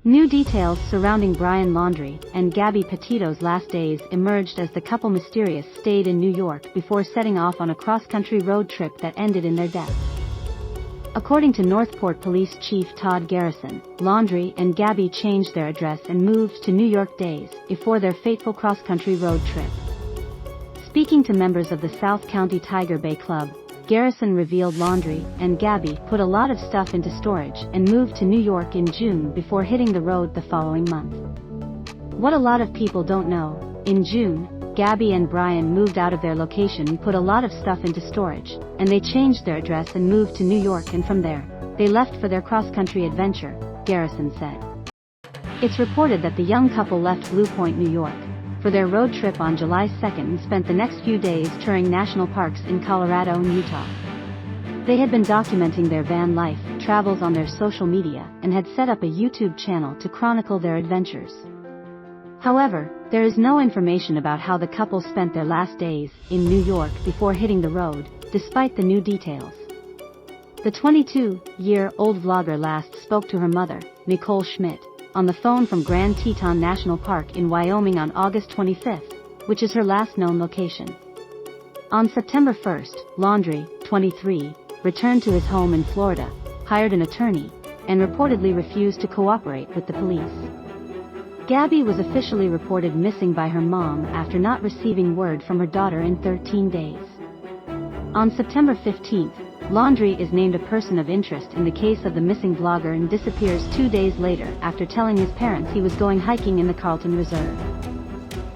New details surrounding Brian Laundrie and Gabby Petito's last days emerged as the couple mysteriously stayed in New York before setting off on a cross-country road trip that ended in their deaths. According to Northport Police Chief Todd Garrison, Laundrie and Gabby changed their address and moved to New York days before their fateful cross-country road trip. Speaking to members of the South County Tiger Bay Club, Garrison revealed Laundrie and Gabby put a lot of stuff into storage and moved to New York in June before hitting the road the following month. What a lot of people don't know, in June, Gabby and Brian moved out of their location and put a lot of stuff into storage, and they changed their address and moved to New York, and from there, they left for their cross-country adventure, Garrison said. It's reported that the young couple left Blue Point, New York, for their road trip on July 2nd and spent the next few days touring national parks in Colorado and Utah. They had been documenting their van life travels on their social media and had set up a YouTube channel to chronicle their adventures. However, there is no information about how the couple spent their last days in New York before hitting the road, despite the new details. The 22-year-old vlogger last spoke to her mother, Nicole Schmidt, on the phone from Grand Teton National Park in Wyoming on August 25th, which is her last known location. On September 1st, Laundrie, 23, returned to his home in Florida, hired an attorney, and reportedly refused to cooperate with the police. Gabby was officially reported missing by her mom after not receiving word from her daughter in 13 days. On September 15th, Laundrie is named a person of interest in the case of the missing vlogger and disappears 2 days later after telling his parents he was going hiking in the Carlton Reserve.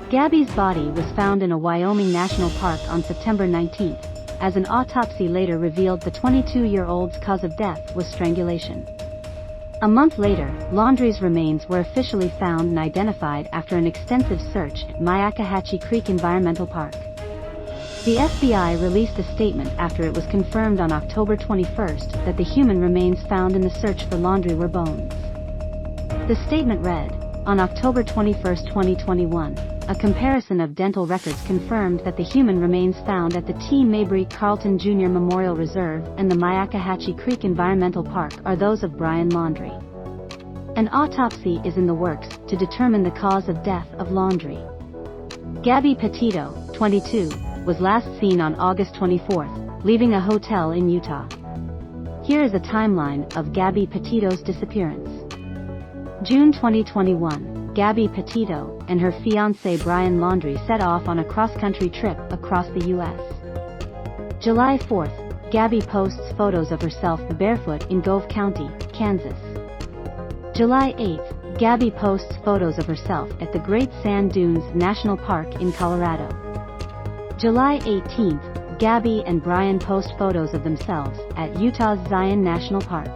Gabby's body was found in a Wyoming national park on September 19th, as an autopsy later revealed the 22-year-old's cause of death was strangulation. A month later, Laundrie's remains were officially found and identified after an extensive search at Myakkahatchee Creek Environmental Park. The FBI released a statement after it was confirmed on October 21st that the human remains found in the search for Laundrie were bones. The statement read, "On October 21, 2021, a comparison of dental records confirmed that the human remains found at the T. Mabry Carlton Jr. Memorial Reserve and the Myakkahatchee Creek Environmental Park are those of Brian Laundrie. An autopsy is in the works to determine the cause of death of Laundrie." Gabby Petito, 22, was last seen on August 24th, leaving a hotel in Utah. Here is a timeline of Gabby Petito's disappearance. June 2021, Gabby Petito and her fiancé Brian Laundrie set off on a cross-country trip across the U.S. July 4th, Gabby posts photos of herself barefoot in Gove County, Kansas. July 8th, Gabby posts photos of herself at the Great Sand Dunes National Park in Colorado. July 18th, Gabby and Brian post photos of themselves at Utah's Zion National Park.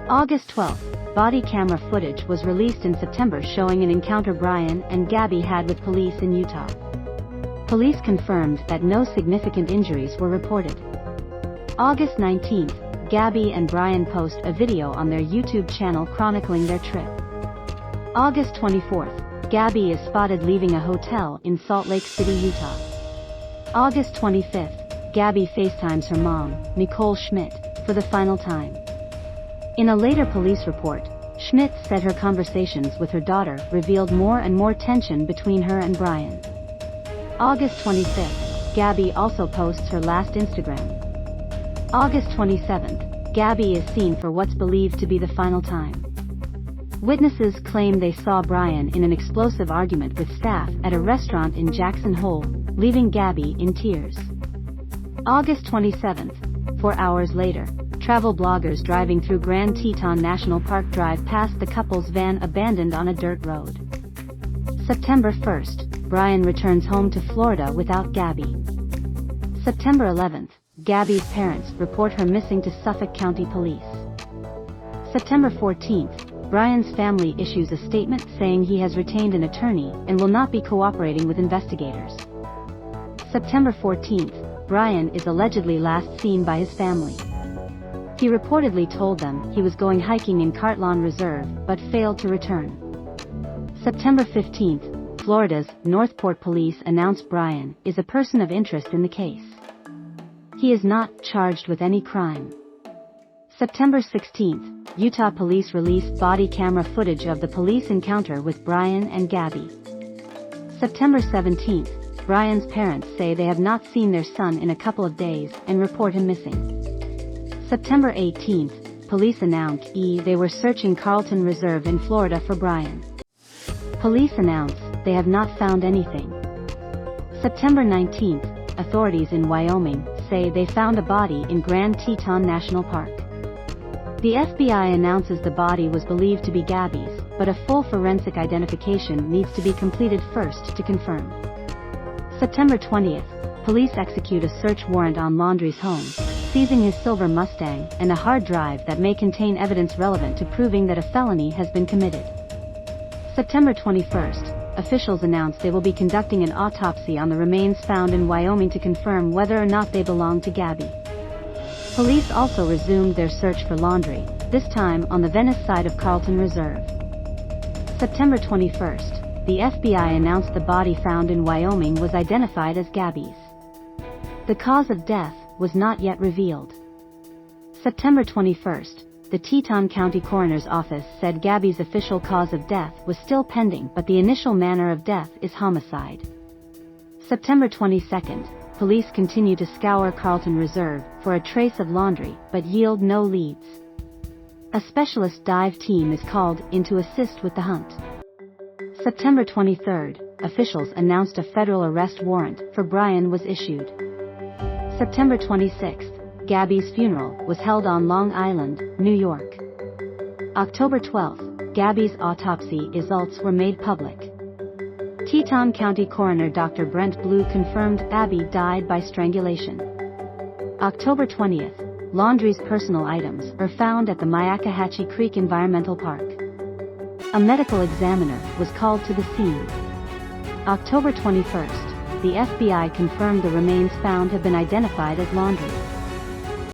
August 12th, body camera footage was released in September showing an encounter Brian and Gabby had with police in Utah. Police confirmed that no significant injuries were reported. August 19th, Gabby and Brian post a video on their YouTube channel chronicling their trip. August 24th, Gabby is spotted leaving a hotel in Salt Lake City, Utah. August 25th, Gabby FaceTimes her mom, Nicole Schmidt, for the final time. In a later police report, Schmidt said her conversations with her daughter revealed more and more tension between her and Brian. August 25th, Gabby also posts her last Instagram. August 27th, Gabby is seen for what's believed to be the final time. Witnesses claim they saw Brian in an explosive argument with staff at a restaurant in Jackson Hole, leaving Gabby in tears. August 27th, 4 hours later, travel bloggers driving through Grand Teton National Park drive past the couple's van abandoned on a dirt road. September 1st, Brian returns home to Florida without Gabby. September 11th, Gabby's parents report her missing to Suffolk County Police. September 14th, Brian's family issues a statement saying he has retained an attorney and will not be cooperating with investigators. September 14th, Brian is allegedly last seen by his family. He reportedly told them he was going hiking in Carlton Reserve but failed to return. September 15th, Florida's Northport Police announced Brian is a person of interest in the case. He is not charged with any crime. September 16th, Utah police released body camera footage of the police encounter with Brian and Gabby. September 17, Brian's parents say they have not seen their son in a couple of days and report him missing. September 18, police announced they were searching Carlton Reserve in Florida for Brian. Police announced they have not found anything. September 19, authorities in Wyoming say they found a body in Grand Teton National Park. The FBI announces the body was believed to be Gabby's, but a full forensic identification needs to be completed first to confirm. September 20, police execute a search warrant on Laundrie's home, seizing his silver Mustang and a hard drive that may contain evidence relevant to proving that a felony has been committed. September 21, officials announced they will be conducting an autopsy on the remains found in Wyoming to confirm whether or not they belong to Gabby. Police also resumed their search for Laundrie, this time on the Venice side of Carlton Reserve. September 21, the FBI announced the body found in Wyoming was identified as Gabby's. The cause of death was not yet revealed. September 21, the Teton County Coroner's Office said Gabby's official cause of death was still pending, but the initial manner of death is homicide. September 22, police continue to scour Carlton Reserve for a trace of Laundrie, but yield no leads. A specialist dive team is called in to assist with the hunt. September 23, officials announced a federal arrest warrant for Brian was issued. September 26, Gabby's funeral was held on Long Island, New York. October 12, Gabby's autopsy results were made public. Teton County Coroner Dr. Brent Blue confirmed Gabby died by strangulation. October 20, Laundrie's personal items are found at the Myakkahatchee Creek Environmental Park. A medical examiner was called to the scene. October 21, the FBI confirmed the remains found have been identified as Laundrie.